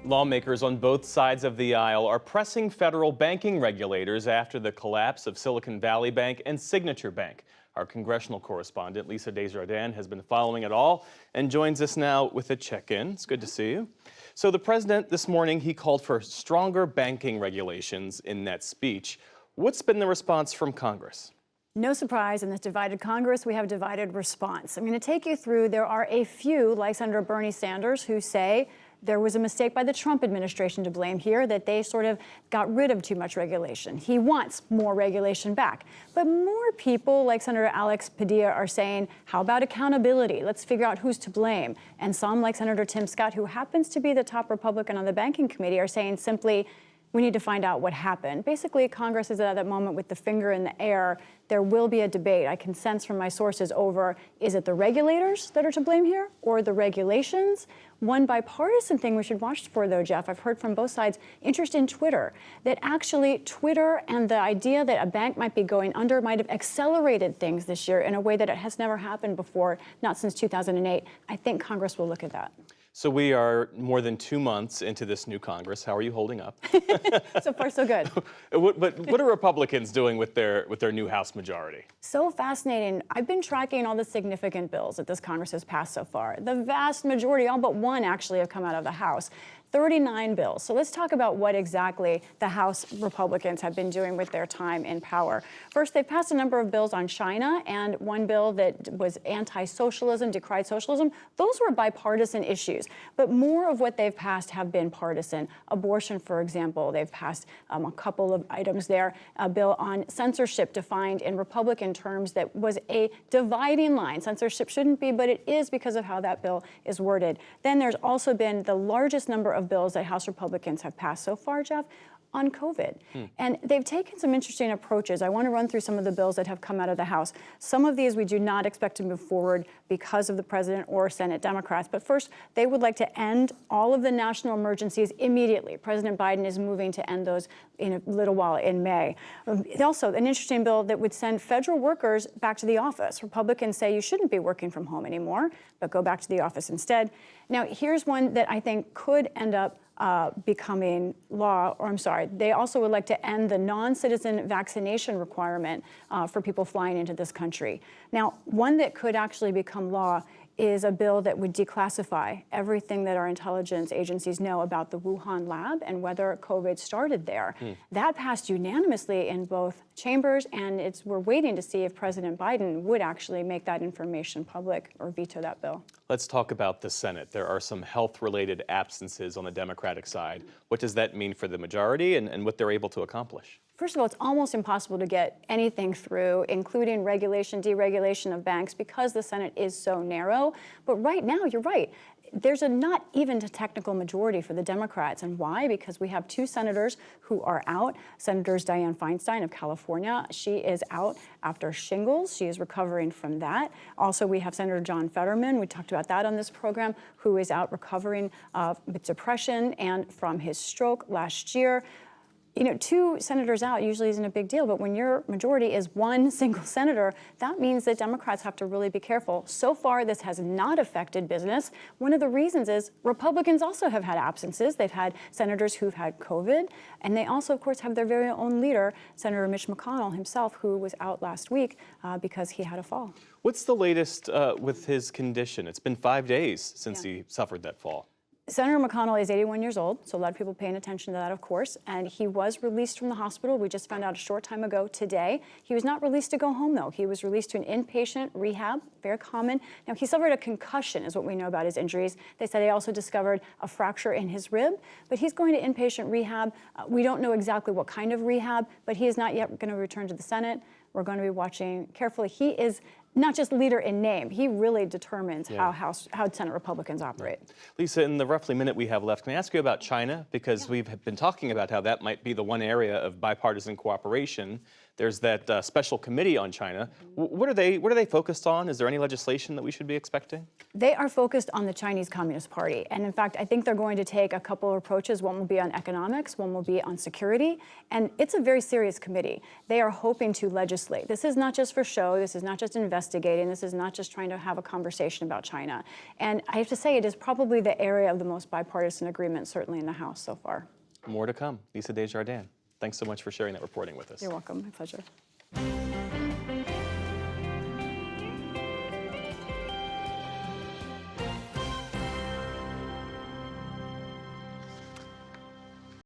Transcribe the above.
Lawmakers on both sides of the aisle are pressing federal banking regulators after the collapse of Silicon Valley Bank and Signature Bank. Our congressional correspondent, Lisa Desjardins, has been following it all and joins us now with a check-in. It's good to see you. So the president this morning, he called for stronger banking regulations in that speech. What's been the response from Congress? No surprise, in this divided Congress, we have divided response. I'm going to take you through. There are a few, like Senator Bernie Sanders, who say there was a mistake by the Trump administration to blame here, that they sort of got rid of too much regulation. He wants more regulation back. But more people, like Senator Alex Padilla, are saying, how about accountability? Let's figure out who's to blame. And some, like Senator Tim Scott, who happens to be the top Republican on the Banking Committee, are saying simply, we need to find out what happened. Basically, Congress is at that moment with the finger in the air. There will be a debate. I can sense from my sources over, is it the regulators that are to blame here or the regulations? One bipartisan thing we should watch for, though, Jeff, I've heard from both sides, interest in Twitter, that actually Twitter and the idea that a bank might be going under might have accelerated things this year in a way that it has never happened before, not since 2008. I think Congress will look at that. So we are more than 2 months into this new Congress. How are you holding up? So far, so good. But what are Republicans doing with their new House majority? So fascinating. I've been tracking all the significant bills that this Congress has passed so far. The vast majority, all but one actually, have come out of the House. 39 bills. So let's talk about what exactly the House Republicans have been doing with their time in power. First, they've passed a number of bills on China and one bill that was anti-socialism, decried socialism. Those were bipartisan issues, but more of what they've passed have been partisan. Abortion, for example, they've passed a couple of items there. A bill on censorship defined in Republican terms that was a dividing line. Censorship shouldn't be, but it is because of how that bill is worded. Then there's also been the largest number of bills that House Republicans have passed so far, Jeff, on COVID. And they've taken some interesting approaches. I want to run through some of the bills that have come out of the House. Some of these we do not expect to move forward because of the president or Senate Democrats. But first, they would like to end all of the national emergencies immediately. President Biden is moving to end those in a little while in May. Also, an interesting bill that would send federal workers back to the office. Republicans say you shouldn't be working from home anymore, but go back to the office instead. Now, here's one that I think could end up becoming law, or I'm sorry, they also would like to end the non-citizen vaccination requirement for people flying into this country. Now, one that could actually become law is a bill that would declassify everything that our intelligence agencies know about the Wuhan lab and whether COVID started there. That passed unanimously in both chambers, and we're waiting to see if President Biden would actually make that information public or veto that bill. Let's talk about the Senate. There are some health-related absences on the Democratic side. What does that mean for the majority and what they're able to accomplish? First of all, it's almost impossible to get anything through, including regulation, deregulation of banks, because the Senate is so narrow. But right now, you're right. There's a not even a technical majority for the Democrats. And why? Because we have two senators who are out. Senators Dianne Feinstein of California. She is out after shingles. She is recovering from that. Also, we have Senator John Fetterman. We talked about that on this program, who is out recovering with depression and from his stroke last year. You know, two senators out usually isn't a big deal, but when your majority is one single senator, that means that Democrats have to really be careful. So far, this has not affected business. One of the reasons is Republicans also have had absences. They've had senators who've had COVID, and they also, of course, have their very own leader, Senator Mitch McConnell himself, who was out last week because he had a fall. What's the latest with his condition? It's been 5 days since he suffered that fall. Senator McConnell is 81 years old, so a lot of people paying attention to that, of course, and he was released from the hospital. We just found out a short time ago today. He was not released to go home, though. He was released to an inpatient rehab, very common. Now, he suffered a concussion, is what we know about his injuries. They said he also discovered a fracture in his rib, but he's going to inpatient rehab. We don't know exactly what kind of rehab, but he is not yet going to return to the Senate. We're going to be watching carefully. He is not just leader in name, he really determines how Senate Republicans operate. Lisa, in the roughly minute we have left, can I ask you about China? Because we've been talking about how that might be the one area of bipartisan cooperation. There's that special committee on China. What are they focused on? Is there any legislation that we should be expecting? They are focused on the Chinese Communist Party. And in fact, I think they're going to take a couple of approaches. One will be on economics, one will be on security. And it's a very serious committee. They are hoping to legislate. This is not just for show. This is not just investment. investigating. This is not just trying to have a conversation about China. And I have to say, it is probably the area of the most bipartisan agreement, certainly in the House so far. More to come. Lisa Desjardins, thanks so much for sharing that reporting with us. You're welcome. My pleasure.